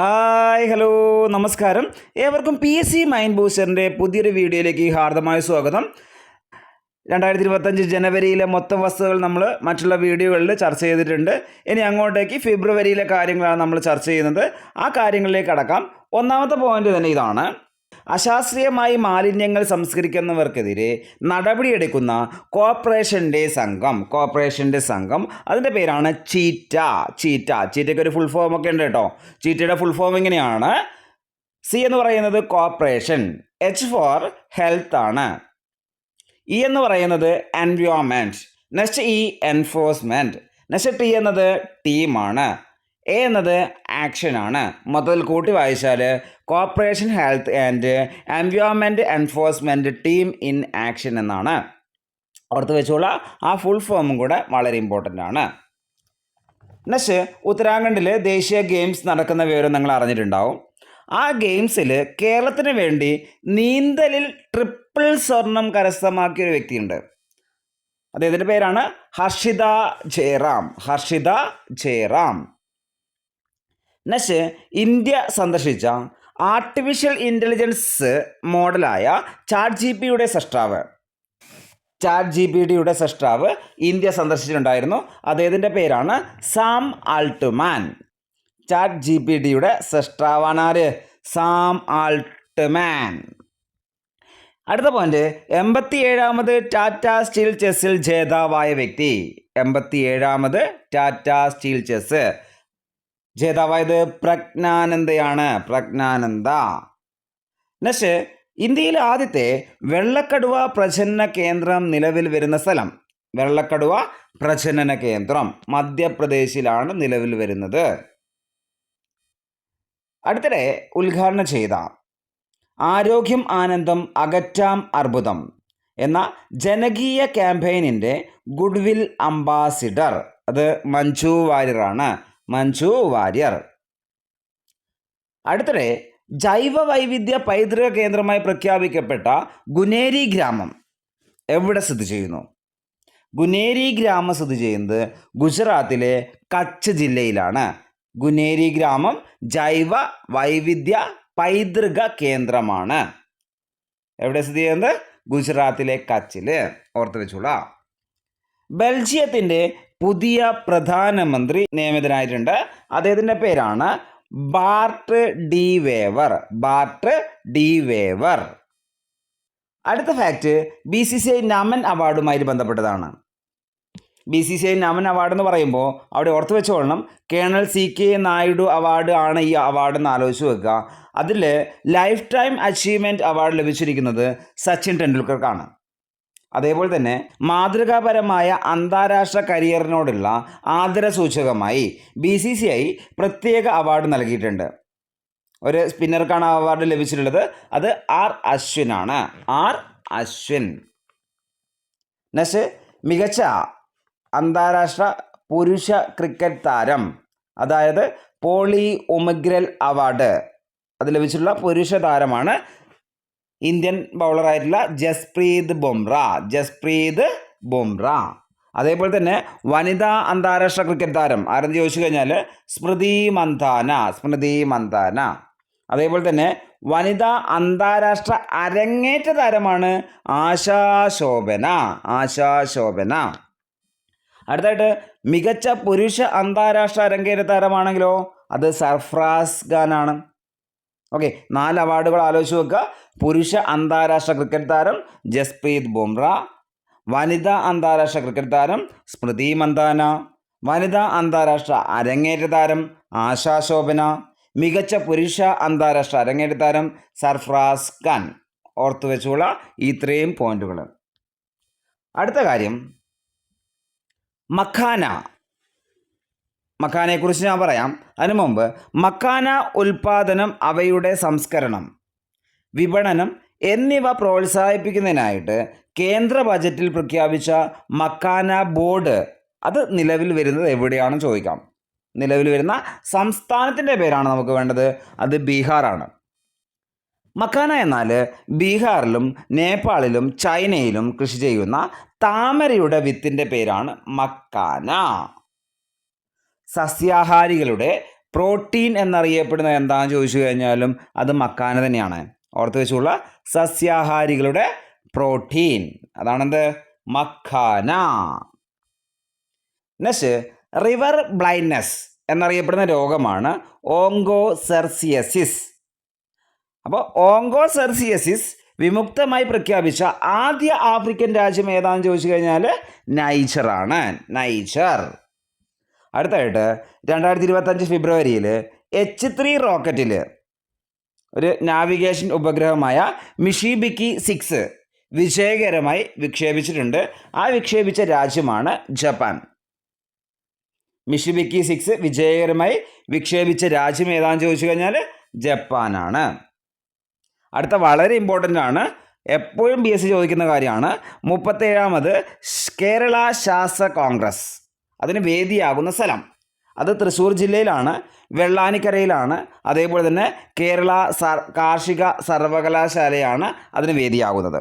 Hi hello നമസ്കാരം. ഏവർക്കും PSC mind ബൂസ്റ്ററിൻ്റെ പുതിയൊരു വീഡിയോയിലേക്ക് ഹാർദമായ സ്വാഗതം. 2025 ജനുവരിയിലെ മൊത്തം വസ്തുതകൾ നമ്മൾ മറ്റുള്ള വീഡിയോകളിൽ ചർച്ച ചെയ്തിട്ടുണ്ട്. ഇനി അങ്ങോട്ടേക്ക് ഫെബ്രുവരിയിലെ കാര്യങ്ങളാണ് നമ്മൾ ചർച്ച ചെയ്യുന്നത്. ആ കാര്യങ്ങളിലേക്ക് കടക്കാം. ഒന്നാമത്തെ പോയിന്റ് തന്നെ ഇതാണ്: അശാസ്ത്രീയമായി മാലിന്യങ്ങൾ സംസ്കരിക്കുന്നവർക്കെതിരെ നടപടിയെടുക്കുന്ന കോർപ്പറേഷൻ്റെ സംഘം അതിൻ്റെ പേരാണ് ചീറ്റയ്ക്ക് ഒരു ഫുൾ ഫോം ഒക്കെ ഉണ്ട് കേട്ടോ. ചീറ്റയുടെ ഫുൾ ഫോം ഇങ്ങനെയാണ്: C എന്ന് പറയുന്നത് കോർപ്പറേഷൻ, H ഫോർ ഹെൽത്ത് ആണ്, E എന്ന് പറയുന്നത് environment, next E enforcement, next T എന്നത് ടീമാണ്, A എന്നത് ആക്ഷൻ ആണ്. മൊത്തത്തിൽ കൂട്ടി വായിച്ചാൽ corporation, health and environment enforcement team in action എന്നാണ്. ഓർത്ത് വെച്ചോളൂ, ആ ഫുൾ ഫോമും കൂടെ വളരെ ഇമ്പോർട്ടൻ്റ് ആണ്. നെക്സ്റ്റ്, ഉത്തരാഖണ്ഡിൽ ദേശീയ ഗെയിംസ് നടക്കുന്ന വിവരം നിങ്ങൾ അറിഞ്ഞിട്ടുണ്ടാവും. ആ ഗെയിംസിൽ കേരളത്തിന് വേണ്ടി നീന്തലിൽ ട്രിപ്പിൾ സ്വർണം കരസ്ഥമാക്കിയ ഒരു വ്യക്തിയുണ്ട്. അദ്ദേഹത്തിൻ്റെ പേരാണ് ഹർഷിത ജയറാം. നെക്സ്റ്റ്, ഇന്ത്യ സന്ദർശിച്ച ആർട്ടിഫിഷ്യൽ ഇൻ്റലിജൻസ് മോഡലായ ചാറ്റ് ജി പി ടിയുടെ സൃഷ്ടാവ് ഇന്ത്യ സന്ദർശിച്ചിട്ടുണ്ടായിരുന്നു. അദ്ദേഹത്തിൻ്റെ പേരാണ് Sam Altman. Chat G P ടിയുടെ സൃഷ്ടാവാണ് ആര്? Sam Altman. അടുത്ത പോയിന്റ്, 87ാമത് ടാറ്റ സ്റ്റീൽ ചെസ്സിൽ ജേതാവായ വ്യക്തി. 87ാമത് ടാറ്റ സ്റ്റീൽ ചെസ് ജേതാവായത് പ്രജ്ഞാനന്ദ. നെക്സ്റ്റ്, ഇന്ത്യയിലെ ആദ്യത്തെ വെള്ളക്കടുവ പ്രജനന കേന്ദ്രം നിലവിൽ വരുന്ന സ്ഥലം. വെള്ളക്കടുവ പ്രജനന കേന്ദ്രം മധ്യപ്രദേശിലാണ് നിലവിൽ വരുന്നത്. അടുത്തിടെ ഉദ്ഘാടനം ചെയ്ത ആരോഗ്യം ആനന്ദം അകറ്റാം അർബുദം എന്ന ജനകീയ ക്യാമ്പയിനിൻ്റെ ഗുഡ്വിൽ അംബാസിഡർ അത് മഞ്ജു വാര്യർ. അടുത്തിടെ ജൈവ വൈവിധ്യ പൈതൃക കേന്ദ്രമായി പ്രഖ്യാപിക്കപ്പെട്ട ഗുനേരി ഗ്രാമം എവിടെ സ്ഥിതി ചെയ്യുന്നു? ഗുനേരി ഗ്രാമം സ്ഥിതി ചെയ്യുന്നത് ഗുജറാത്തിലെ കച്ച് ജില്ലയിലാണ്. ഗുനേരി ഗ്രാമം ജൈവ വൈവിധ്യ പൈതൃക കേന്ദ്രമാണ്. എവിടെ സ്ഥിതി ചെയ്യുന്നത്? ഗുജറാത്തിലെ കച്ചിൽ. ഓർത്ത് വെച്ചോളൂ. ബെൽജിയത്തിൻ്റെ പുതിയ പ്രധാനമന്ത്രി നിയമിതനായിട്ടുണ്ട്. അദ്ദേഹത്തിൻ്റെ പേരാണ് ബാർട്ട് ഡി വേവർ. അടുത്ത ഫാക്റ്റ് BCCI നമൻ അവാർഡുമായി ബന്ധപ്പെട്ടതാണ്. BCCI നമൻ അവാർഡ് എന്ന് പറയുമ്പോൾ അവിടെ ഓർത്ത് വെച്ചോളണം, കേണൽ CK നായിഡു അവാർഡ് ആണ് ഈ അവാർഡ് എന്ന് ആലോചിച്ച് വെക്കുക. അതിൽ ലൈഫ് ടൈം അച്ചീവ്മെൻറ്റ് അവാർഡ് ലഭിച്ചിരിക്കുന്നത് സച്ചിൻ ടെണ്ടുൽക്കർക്കാണ്. അതേപോലെ തന്നെ മാതൃകാപരമായ അന്താരാഷ്ട്ര കരിയറിനോടുള്ള ആദരസൂചകമായി BCCI പ്രത്യേക അവാർഡ് നൽകിയിട്ടുണ്ട്. ഒരു സ്പിന്നർക്കാണ് ആ അവാർഡ് ലഭിച്ചിട്ടുള്ളത്. അത് ആർ അശ്വിൻ. നെക്സ്റ്റ്, മികച്ച അന്താരാഷ്ട്ര പുരുഷ ക്രിക്കറ്റ് താരം, അതായത് പോളി ഉമഗ്രൽ അവാർഡ് അത് ലഭിച്ചിട്ടുള്ള പുരുഷ താരമാണ് ഇന്ത്യൻ ബൗളറായിട്ടുള്ള ജസ്പ്രീത് ബുംറ. അതേപോലെ തന്നെ വനിതാ അന്താരാഷ്ട്ര ക്രിക്കറ്റ് താരം ആരെന്ന് ചോദിച്ചു കഴിഞ്ഞാൽ സ്മൃതി മന്ദാന. അതേപോലെ തന്നെ വനിതാ അന്താരാഷ്ട്ര അരങ്ങേറ്റ താരമാണ് ആശാ ശോഭന. അടുത്തായിട്ട് മികച്ച പുരുഷ അന്താരാഷ്ട്ര അരങ്ങേറ്റ താരമാണെങ്കിലോ അത് സർഫ്രാസ് ഖാനാണ്. ഓക്കെ, 4 അവാർഡുകൾ ആലോചിച്ച് വെക്കുക. പുരുഷ അന്താരാഷ്ട്ര ക്രിക്കറ്റ് താരം ജസ്പ്രീത് ബുംറ, വനിതാ അന്താരാഷ്ട്ര ക്രിക്കറ്റ് താരം സ്മൃതി മന്ദാന, വനിതാ അന്താരാഷ്ട്ര അരങ്ങേറ്റ താരം ആശാ ശോഭന, മികച്ച പുരുഷ അന്താരാഷ്ട്ര അരങ്ങേറ്റ താരം സർഫ്രാസ് ഖാൻ. ഓർത്തു വെച്ചുള്ള ഇത്രയും പോയിന്റുകൾ. അടുത്ത കാര്യം, മഖാനയെക്കുറിച്ച് ഞാൻ പറയാം. അതിനു മുമ്പ് മഖാന ഉൽപാദനം, അവയുടെ സംസ്കരണം, വിപണനം എന്നിവ പ്രോത്സാഹിപ്പിക്കുന്നതിനായിട്ട് കേന്ദ്ര ബജറ്റിൽ പ്രഖ്യാപിച്ച മഖാന ബോർഡ് അത് നിലവിൽ വരുന്നത് എവിടെയാണെന്ന് ചോദിക്കാം. നിലവിൽ വരുന്ന സംസ്ഥാനത്തിൻ്റെ പേരാണ് നമുക്ക് വേണ്ടത്. അത് ബീഹാറാണ്. മഖാന എന്നാൽ ബീഹാറിലും നേപ്പാളിലും ചൈനയിലും കൃഷി ചെയ്യുന്ന താമരയുടെ വിത്തിൻ്റെ പേരാണ് മഖാന. സസ്യാഹാരികളുടെ പ്രോട്ടീൻ എന്നറിയപ്പെടുന്നത് എന്താണെന്ന് ചോദിച്ചു കഴിഞ്ഞാലും അത് മക്കാന തന്നെയാണ്. ഓർത്ത് വെച്ചുള്ള സസ്യാഹാരികളുടെ പ്രോട്ടീൻ അതാണെന്ത് മക്കാന. നെക്സ്റ്റ് റിവർ ബ്ലൈൻഡ്നെസ് എന്നറിയപ്പെടുന്ന രോഗമാണ് ഓങ്കോസെർസിയസിസ്. അപ്പോൾ ഓങ്കോസെർസിയസിസ് വിമുക്തമായി പ്രഖ്യാപിച്ച ആദ്യ ആഫ്രിക്കൻ രാജ്യം ഏതാണെന്ന് ചോദിച്ചു കഴിഞ്ഞാൽ നൈജറാണ്. നൈജർ. അടുത്തായിട്ട് 2025 ഫെബ്രുവരിയിൽ H3 റോക്കറ്റിൽ ഒരു നാവിഗേഷൻ ഉപഗ്രഹമായ മിഷിബിക്കി 6 വിജയകരമായി വിക്ഷേപിച്ചിട്ടുണ്ട്. ആ വിക്ഷേപിച്ച രാജ്യമാണ് ജപ്പാൻ. മിഷിബിക്കി 6 വിജയകരമായി വിക്ഷേപിച്ച രാജ്യം ഏതാണെന്ന് ചോദിച്ചു കഴിഞ്ഞാൽ ജപ്പാനാണ്. അടുത്ത വളരെ ഇമ്പോർട്ടൻ്റ് ആണ്, എപ്പോഴും PSC ചോദിക്കുന്ന കാര്യമാണ്. 37ാമത് കേരള ശാസ്ത്ര കോൺഗ്രസ് അതിന് വേദിയാകുന്ന സ്ഥലം അത് തൃശ്ശൂർ ജില്ലയിലാണ്, വെള്ളാനിക്കരയിലാണ്. അതേപോലെ തന്നെ കേരള കാർഷിക സർവകലാശാലയാണ് അതിന് വേദിയാകുന്നത്.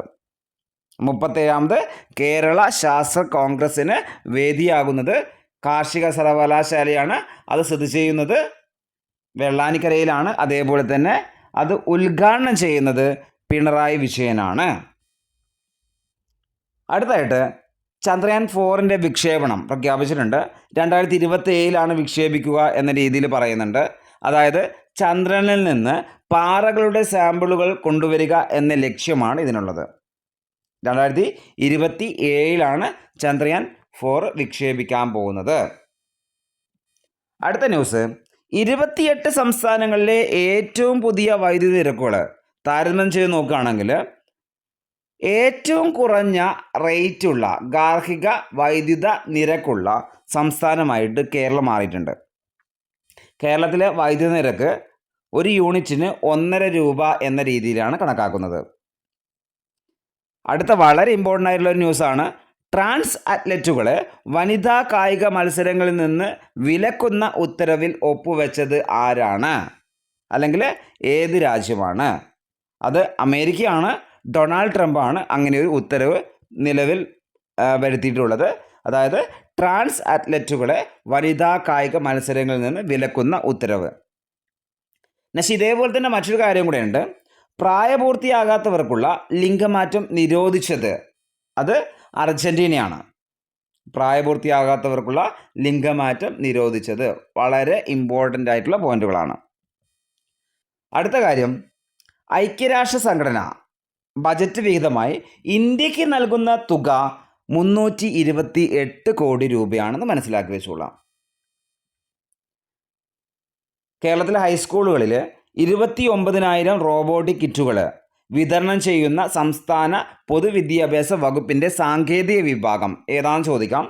37ാമത് കേരള ശാസ്ത്ര കോൺഗ്രസ്സിന് വേദിയാകുന്നത് കാർഷിക സർവകലാശാലയാണ്. അത് സ്ഥിതി ചെയ്യുന്നത് വെള്ളാനിക്കരയിലാണ്. അതേപോലെ തന്നെ അത് ഉദ്ഘാടനം ചെയ്യുന്നത് പിണറായി വിജയനാണ്. അടുത്തായിട്ട് ചന്ദ്രയാൻ 4ൻ്റെ വിക്ഷേപണം പ്രഖ്യാപിച്ചിട്ടുണ്ട്. 2027 വിക്ഷേപിക്കുക എന്ന രീതിയിൽ പറയുന്നുണ്ട്. അതായത് ചന്ദ്രനിൽ നിന്ന് പാറകളുടെ സാമ്പിളുകൾ കൊണ്ടുവരിക എന്ന ലക്ഷ്യമാണ് ഇതിനുള്ളത്. 2027 ചന്ദ്രയാൻ 4 വിക്ഷേപിക്കാൻ പോകുന്നത്. അടുത്ത ന്യൂസ്, 28 സംസ്ഥാനങ്ങളിലെ ഏറ്റവും പുതിയ വൈദ്യുതി നിരക്കുകൾ താരതമ്യം ചെയ്ത് നോക്കുകയാണെങ്കിൽ ഏറ്റവും കുറഞ്ഞ റേറ്റുള്ള ഗാർഹിക വൈദ്യുത നിരക്കുള്ള സംസ്ഥാനമായിട്ട് കേരളം മാറിയിട്ടുണ്ട്. കേരളത്തിലെ വൈദ്യുതി നിരക്ക് ഒരു യൂണിറ്റിന് 1.5 രൂപ എന്ന രീതിയിലാണ് കണക്കാക്കുന്നത്. അടുത്ത വളരെ ഇമ്പോർട്ടൻ്റ് ആയിട്ടുള്ള ഒരു ന്യൂസാണ്, ട്രാൻസ് അത്ലറ്റുകളെ വനിതാ കായിക മത്സരങ്ങളിൽ നിന്ന് വിലക്കുന്ന ഉത്തരവിൽ ഒപ്പുവെച്ചത് ആരാണ്, അല്ലെങ്കിൽ ഏത് രാജ്യമാണ്? അത് അമേരിക്കയാണ്. ഡൊണാൾഡ് ട്രംപാണ് അങ്ങനെ ഒരു ഉത്തരവ് നിലവിൽ വരുത്തിയിട്ടുള്ളത്. അതായത് ട്രാൻസ് അത്ലറ്റുകളെ വനിതാ കായിക മത്സരങ്ങളിൽ നിന്ന് വിലക്കുന്ന ഉത്തരവ്. പക്ഷേ ഇതേപോലെ തന്നെ മറ്റൊരു കാര്യം കൂടെയുണ്ട്, പ്രായപൂർത്തിയാകാത്തവർക്കുള്ള ലിംഗമാറ്റം നിരോധിച്ചത് അത് അർജൻറ്റീനയാണ്. പ്രായപൂർത്തിയാകാത്തവർക്കുള്ള ലിംഗമാറ്റം നിരോധിച്ചത് വളരെ ഇമ്പോർട്ടൻ്റ് ആയിട്ടുള്ള പോയിന്റുകളാണ്. അടുത്ത കാര്യം, ഐക്യരാഷ്ട്ര സംഘടന ബജറ്റ് വിഹിതമായി ഇന്ത്യക്ക് നൽകുന്ന തുക 328 കോടി രൂപയാണെന്ന് മനസ്സിലാക്കി വെച്ചോളാം. കേരളത്തിലെ ഹൈസ്കൂളുകളിൽ 29,000 റോബോട്ടിക് കിറ്റുകൾ വിതരണം ചെയ്യുന്ന സംസ്ഥാന പൊതുവിദ്യാഭ്യാസ വകുപ്പിൻ്റെ സാങ്കേതിക വിഭാഗം ഏതാണെന്ന് ചോദിക്കാം.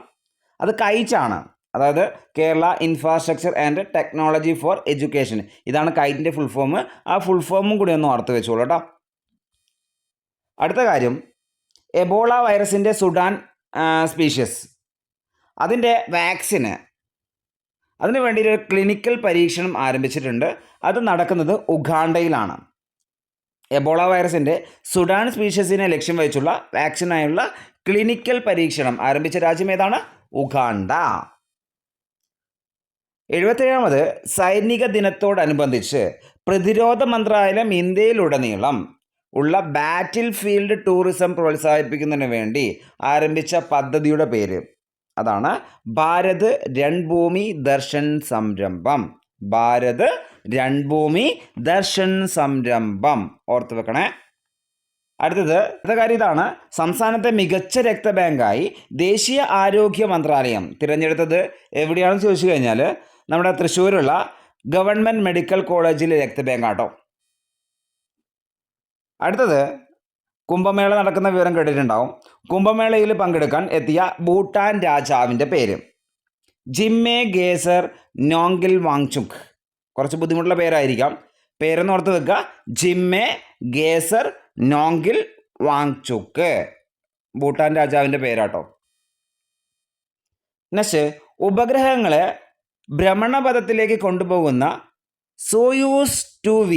അത് കൈറ്റാണ്. അതായത് Kerala infrastructure and technology for education. ഇതാണ് കൈറ്റിൻ്റെ ഫുൾ ഫോം. ആ ഫുൾ ഫോമും കൂടി ഒന്ന് ഓർത്ത് വെച്ചോളൂ കേട്ടോ. അടുത്ത കാര്യം, എബോള വൈറസിൻ്റെ സുഡാൻ സ്പീഷ്യസ് അതിൻ്റെ വാക്സിന് അതിനു വേണ്ടി ഒരു ക്ലിനിക്കൽ പരീക്ഷണം ആരംഭിച്ചിട്ടുണ്ട്. അത് നടക്കുന്നത് ഉഗാണ്ടയിലാണ്. എബോള വൈറസിൻ്റെ സുഡാൻ സ്പീഷ്യസിനെ ലക്ഷ്യം വെച്ചുള്ള വാക്സിനായുള്ള ക്ലിനിക്കൽ പരീക്ഷണം ആരംഭിച്ച രാജ്യം ഏതാണ്? ഉഗാണ്ട. 77ാമത് സൈനിക ദിനത്തോടനുബന്ധിച്ച് പ്രതിരോധ മന്ത്രാലയം ഇന്ത്യയിലുടനീളം ഉള്ള ബാറ്റിൽ ഫീൽഡ് ടൂറിസം പ്രോത്സാഹിപ്പിക്കുന്നതിന് വേണ്ടി ആരംഭിച്ച പദ്ധതിയുടെ പേര് അതാണ് ഭാരത് രൺഭൂമി ദർശൻ സംരംഭം. ഭാരത് രൺഭൂമി ദർശൻ സംരംഭം ഓർത്ത് വെക്കണേ. അടുത്ത കാര്യം ഇതാണ്, സംസ്ഥാനത്തെ മികച്ച രക്തബാങ്കായി ദേശീയ ആരോഗ്യ മന്ത്രാലയം തിരഞ്ഞെടുത്തത് എവിടെയാണെന്ന് ചോദിച്ചു കഴിഞ്ഞാൽ നമ്മുടെ തൃശ്ശൂരുള്ള ഗവൺമെൻറ് മെഡിക്കൽ കോളേജിലെ രക്തബാങ്കാട്ടോ. അടുത്തത്, കുംഭമേള നടക്കുന്ന വിവരം കേട്ടിട്ടുണ്ടാവും. കുംഭമേളയിൽ പങ്കെടുക്കാൻ എത്തിയ ഭൂട്ടാൻ രാജാവിൻ്റെ പേര് ജിമ്മെ ഗേസർ നോങ്കിൽ വാങ്ചുക്. കുറച്ച് ബുദ്ധിമുട്ടുള്ള പേരായിരിക്കാം, പേരെന്ന് ഓർത്ത് വെക്കുക. ജിമ്മെ ഗേസർ നോങ്കിൽ വാങ്ചുക് ഭൂട്ടാൻ രാജാവിൻ്റെ പേരാട്ടോ. നെക്സ്റ്റ്, ഉപഗ്രഹങ്ങളെ ഭ്രമണപഥത്തിലേക്ക് കൊണ്ടുപോകുന്ന സോയൂസ് 2V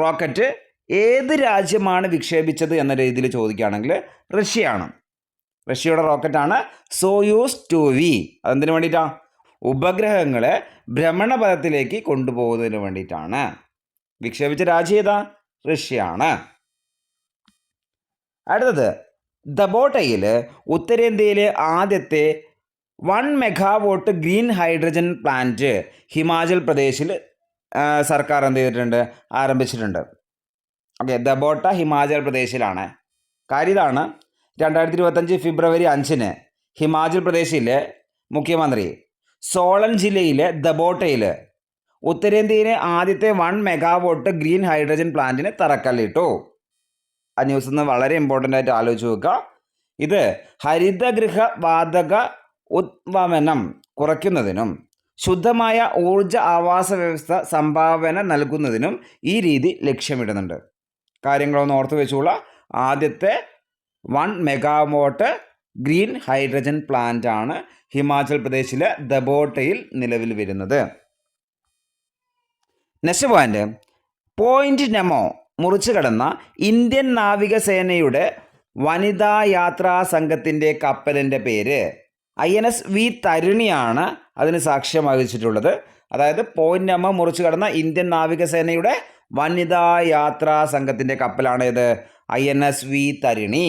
റോക്കറ്റ് ഏത് രാജ്യമാണ് വിക്ഷേപിച്ചത് എന്ന രീതിയിൽ ചോദിക്കുകയാണെങ്കിൽ റഷ്യയാണ്. റഷ്യയുടെ റോക്കറ്റാണ് സോയൂസ് 2V. അതെന്തിനു വേണ്ടിയിട്ടാണ്? ഉപഗ്രഹങ്ങളെ ഭ്രമണപഥത്തിലേക്ക് കൊണ്ടുപോകുന്നതിന് വേണ്ടിയിട്ടാണ്. വിക്ഷേപിച്ച രാജ്യം ഏതാ? റഷ്യയാണ്. അടുത്തത്, ദബോട്ടയിൽ ഉത്തരേന്ത്യയിലെ ആദ്യത്തെ 1 megawatt green hydrogen plant Himachal പ്രദേശിൽ സർക്കാർ എന്ത് ചെയ്തിട്ടുണ്ട്? ആരംഭിച്ചിട്ടുണ്ട്. ഓക്കെ, ദബോട്ട ഹിമാചൽ പ്രദേശിലാണ്. കാര്യം ഇതാണ്, 2025 ഫെബ്രുവരി 5 ഹിമാചൽ പ്രദേശിലെ മുഖ്യമന്ത്രി സോളൻ ജില്ലയിലെ ദബോട്ടയിൽ ഉത്തരേന്ത്യയിലെ ആദ്യത്തെ 1 മെഗാവാട്ട് ഗ്രീൻ ഹൈഡ്രജൻ പ്ലാന്റിന് തറക്കല്ലിട്ടു. ആ ന്യൂസ് ഒന്ന് വളരെ ഇമ്പോർട്ടൻ്റ് ആയിട്ട് ആലോചിച്ച് നോക്കുക. ഇത് ഹരിതഗൃഹ വാതക ഉദ്വമനം കുറയ്ക്കുന്നതിനും ശുദ്ധമായ ഊർജ ആവാസ വ്യവസ്ഥ സംഭാവന നൽകുന്നതിനും ഈ രീതി ലക്ഷ്യമിടുന്നുണ്ട്. കാര്യങ്ങളൊന്ന് ഓർത്ത് വെച്ചുള്ള ആദ്യത്തെ 1 മെഗാവാട്ട് ഗ്രീൻ ഹൈഡ്രജൻ പ്ലാന്റ് ആണ് ഹിമാചൽ പ്രദേശിലെ ദബോട്ടയിൽ നിലവിൽ വരുന്നത്. നെക്സ്റ്റ് പോയിന്റ് നെമോ മുറിച്ചു കടന്ന ഇന്ത്യൻ നാവികസേനയുടെ വനിതാ യാത്രാ സംഘത്തിൻ്റെ കപ്പലിൻ്റെ പേര് INS വി തരുണിയാണ് അതിന് സാക്ഷ്യം വഹിച്ചിട്ടുള്ളത്. അതായത് പോയിന്റ് നെമോ മുറിച്ചു കടന്ന ഇന്ത്യൻ നാവികസേനയുടെ വനിതാ യാത്രാ സംഘത്തിൻ്റെ കപ്പലാണ് ഇത് INS വി തരുണി.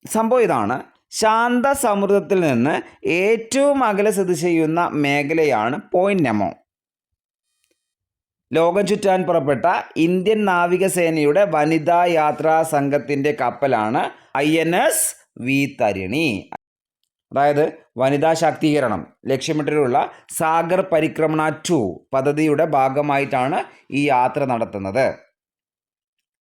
സംഭവം ഇതാണ്, ശാന്ത സമുദ്രത്തിൽ നിന്ന് ഏറ്റവും അകലെ സ്ഥിതി ചെയ്യുന്ന മേഖലയാണ് പോയിന്റ് നെമോ. ലോകം ചുറ്റാൻ പുറപ്പെട്ട ഇന്ത്യൻ നാവികസേനയുടെ വനിതാ യാത്രാ സംഘത്തിൻ്റെ കപ്പലാണ് INS വി തരുണി. അതായത് വനിതാ ശാക്തീകരണം ലക്ഷ്യമിട്ടിട്ടുള്ള സാഗർ പരിക്രമണ 2 പദ്ധതിയുടെ ഭാഗമായിട്ടാണ് ഈ യാത്ര നടത്തുന്നത്.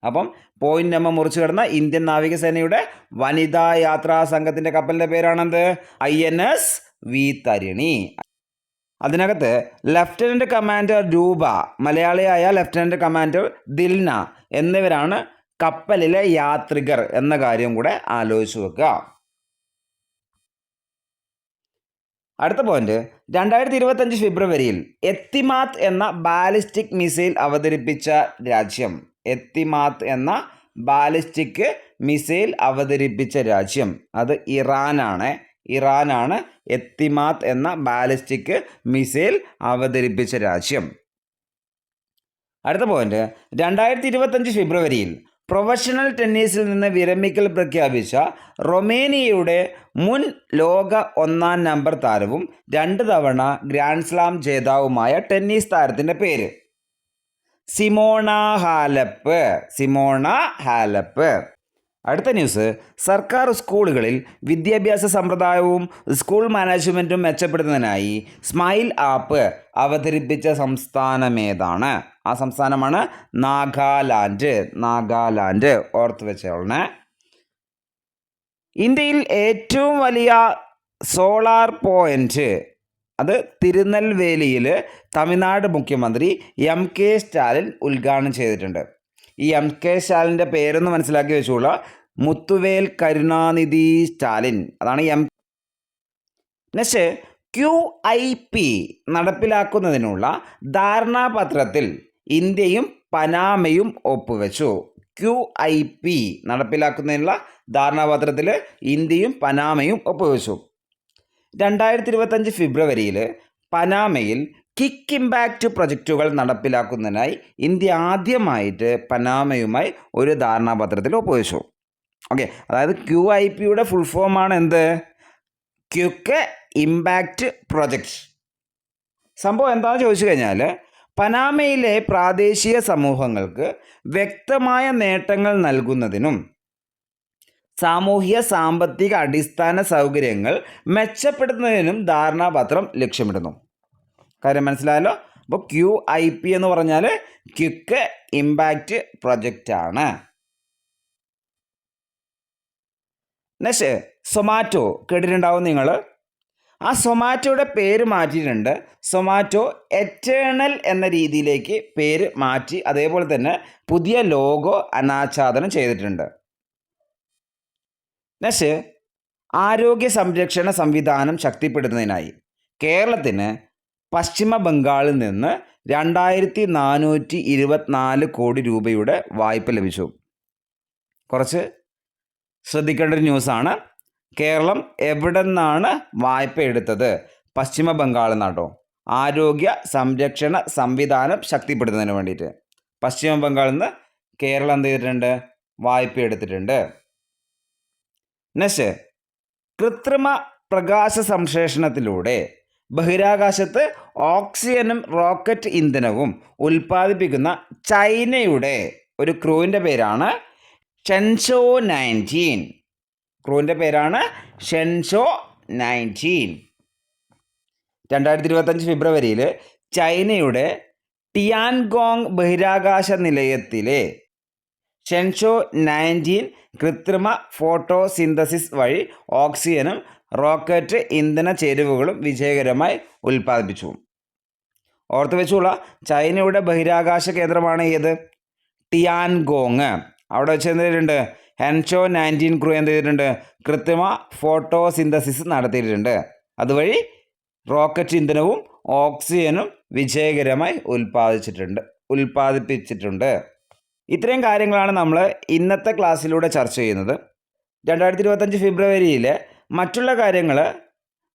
അപ്പം പോയിന്റ് നെമോ മുറിച്ചു കിടന്ന ഇന്ത്യൻ നാവികസേനയുടെ വനിതാ യാത്രാ സംഘത്തിൻ്റെ കപ്പലിൻ്റെ പേരാണെന്ത്? INS വി തരുണി. അതിനകത്ത് ലഫ്റ്റനൻ്റ് കമാൻഡർ രൂപ, മലയാളിയായ ലഫ്റ്റനൻ്റ് കമാൻഡർ ദിൽന എന്നിവരാണ് കപ്പലിലെ യാത്രികർ എന്ന കാര്യം കൂടെ ആലോചിച്ച് വെക്കുക. അടുത്ത പോയിന്റ്, 2025 ഫെബ്രുവരിയിൽ എത്തിമാത്ത് എന്ന ബാലിസ്റ്റിക് മിസൈൽ അവതരിപ്പിച്ച രാജ്യം. എത്തിമാത്ത് എന്ന ബാലിസ്റ്റിക് മിസൈൽ അവതരിപ്പിച്ച രാജ്യം അത് ഇറാനാണ് എത്തിമാത്ത് എന്ന ബാലിസ്റ്റിക് മിസൈൽ അവതരിപ്പിച്ച രാജ്യം. അടുത്ത പോയിന്റ്, 2025 ഫെബ്രുവരിയിൽ പ്രൊഫഷണൽ ടെന്നീസിൽ നിന്ന് വിരമിക്കൽ പ്രഖ്യാപിച്ച റൊമേനിയയുടെ മുൻ ലോക 1-ാം നമ്പർ താരവും 2 തവണ ഗ്രാൻഡ് സ്ലാം ജേതാവുമായ ടെന്നീസ് താരത്തിൻ്റെ പേര് സിമോണ ഹാലപ്പ്. അടുത്ത ന്യൂസ്, സർക്കാർ സ്കൂളുകളിൽ വിദ്യാഭ്യാസ സമ്പ്രദായവും സ്കൂൾ മാനേജ്മെൻറ്റും മെച്ചപ്പെടുത്തുന്നതിനായി സ്മൈൽ ആപ്പ് അവതരിപ്പിച്ച സംസ്ഥാനമേതാണ്? ആ സംസ്ഥാനമാണ് നാഗാലാൻഡ്. ഓർത്ത് വെച്ചോളണേ. ഇന്ത്യയിൽ ഏറ്റവും വലിയ സോളാർ പോയിന്റ് അത് തിരുനെൽവേലിയിൽ തമിഴ്നാട് മുഖ്യമന്ത്രി MK സ്റ്റാലിൻ ഉദ്ഘാടനം ചെയ്തിട്ടുണ്ട്. ഈ MK സ്റ്റാലിൻ്റെ പേരൊന്ന് മനസ്സിലാക്കി വെച്ചോളൂ, മുത്തുവേൽ കരുണാനിധി സ്റ്റാലിൻ. അതാണ് നെക്സ്റ്റ്, QIP നടപ്പിലാക്കുന്നതിനുള്ള ധാരണാപത്രത്തിൽ ഇന്ത്യയും പനാമയും ഒപ്പുവെച്ചു. QIP നടപ്പിലാക്കുന്നതിനുള്ള ധാരണാപത്രത്തിൽ ഇന്ത്യയും പനാമയും ഒപ്പുവെച്ചു. 2025 ഫെബ്രുവരിയിൽ പനാമയിൽ കിക്ക് ഇമ്പാക്റ്റ് പ്രൊജക്റ്റുകൾ നടപ്പിലാക്കുന്നതിനായി ഇന്ത്യ ആദ്യമായിട്ട് പനാമയുമായി ഒരു ധാരണാപത്രത്തിൽ ഒപ്പുവെച്ചു. ഓക്കെ, അതായത് QIPയുടെ ഫുൾ ഫോമാണ് എന്ത്? Quick impact project. സംഭവം എന്താണെന്ന് ചോദിച്ചു കഴിഞ്ഞാൽ, പനാമയിലെ പ്രാദേശിക സമൂഹങ്ങൾക്ക് വ്യക്തമായ നേട്ടങ്ങൾ നൽകുന്നതിനും സാമൂഹ്യ സാമ്പത്തിക അടിസ്ഥാന സൗകര്യങ്ങൾ മെച്ചപ്പെടുത്തുന്നതിനും ധാരണാപത്രം ലക്ഷ്യമിടുന്നു. കാര്യം മനസ്സിലായല്ലോ. അപ്പോൾ QIP എന്ന് പറഞ്ഞാൽ ക്വിക്ക് ഇമ്പാക്റ്റ് പ്രൊജക്റ്റാണ്. നെക്സ്റ്റ്, സൊമാറ്റോ കേട്ടിട്ടുണ്ടാവും നിങ്ങൾ. ആ സൊമാറ്റോയുടെ പേര് മാറ്റിയിട്ടുണ്ട്. സൊമാറ്റോ എറ്റേണൽ എന്ന രീതിയിലേക്ക് പേര് മാറ്റി, അതേപോലെ തന്നെ പുതിയ ലോഗോ അനാച്ഛാദനം ചെയ്തിട്ടുണ്ട്. നെക്സ്റ്റ്, ആരോഗ്യ സംരക്ഷണ സംവിധാനം ശക്തിപ്പെടുത്തുന്നതിനായി കേരളത്തിന് പശ്ചിമ ബംഗാളിൽ നിന്ന് 2424 കോടി രൂപയുടെ വായ്പ ലഭിച്ചു. കുറച്ച് ശ്രദ്ധിക്കേണ്ട ഒരു ന്യൂസാണ്. കേരളം എവിടെ നിന്നാണ് വായ്പ എടുത്തത്? പശ്ചിമ ബംഗാളിൽ നിന്നാട്ടോ. ആരോഗ്യ സംരക്ഷണ സംവിധാനം ശക്തിപ്പെടുത്തുന്നതിന് വേണ്ടിയിട്ട് പശ്ചിമ ബംഗാളിൽ നിന്ന് കേരളം എന്ത് ചെയ്തിട്ടുണ്ട്? വായ്പ എടുത്തിട്ടുണ്ട്. നെക്സ്റ്റ്, കൃത്രിമ പ്രകാശ സംശ്ലേഷണത്തിലൂടെ ബഹിരാകാശത്ത് ഓക്സിജനും റോക്കറ്റ് ഇന്ധനവും ഉൽപ്പാദിപ്പിക്കുന്ന ചൈനയുടെ ഒരു ക്രൂവിൻ്റെ പേരാണ് ഷെൻഷോ 19. ക്രൂവിൻ്റെ പേരാണ് ഷെൻഷോ 19. 2025 ഫെബ്രുവരിയിൽ ചൈനയുടെ ടിയാൻഗോങ് ബഹിരാകാശ നിലയത്തിലെ ഷെൻഷോ 19 കൃത്രിമ ഫോട്ടോസിന്തസിസ് വഴി ഓക്സിജനും റോക്കറ്റ് ഇന്ധന ചേരുവകളും വിജയകരമായി ഉൽപ്പാദിപ്പിച്ചു. ഓർത്ത് വെച്ചുള്ള ചൈനയുടെ ബഹിരാകാശ കേന്ദ്രമാണ് ഏത്? ടിയാൻഗോങ്. അവിടെ വെച്ച് എന്ത് ചെയ്തിട്ടുണ്ട്? ഷെൻഷോ 19 ക്രൂ എന്ത് ചെയ്തിട്ടുണ്ട്? കൃത്രിമ ഫോട്ടോസിന്തസിസ് നടത്തിയിട്ടുണ്ട്. അതുവഴി റോക്കറ്റ് ഇന്ധനവും ഓക്സിജനും വിജയകരമായി ഉൽപ്പാദിപ്പിച്ചിട്ടുണ്ട്. ഇത്രയും കാര്യങ്ങളാണ് നമ്മൾ ഇന്നത്തെ ക്ലാസ്സിലൂടെ ചർച്ച ചെയ്യുന്നത്. 2025 ഫെബ്രുവരിയിൽ മറ്റുള്ള കാര്യങ്ങൾ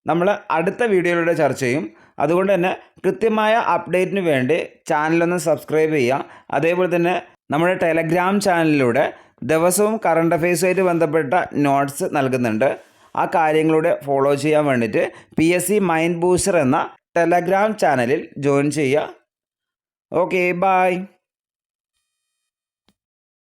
നമ്മൾ അടുത്ത വീഡിയോയിലൂടെ ചർച്ച ചെയ്യും. അതുകൊണ്ട് തന്നെ കൃത്യമായ അപ്ഡേറ്റിന് വേണ്ടി ചാനലൊന്ന് സബ്സ്ക്രൈബ് ചെയ്യുക. അതേപോലെ തന്നെ നമ്മുടെ ടെലഗ്രാം ചാനലിലൂടെ ദിവസവും കറണ്ട് അഫയേഴ്സുമായിട്ട് ബന്ധപ്പെട്ട നോട്ട്സ് നൽകുന്നുണ്ട്. ആ കാര്യങ്ങളുടെ ഫോളോ ചെയ്യാൻ വേണ്ടിയിട്ട് PSC മൈൻഡ് ബൂസ്റ്റർ എന്ന ടെലഗ്രാം ചാനലിൽ ജോയിൻ ചെയ്യുക. Okay, by.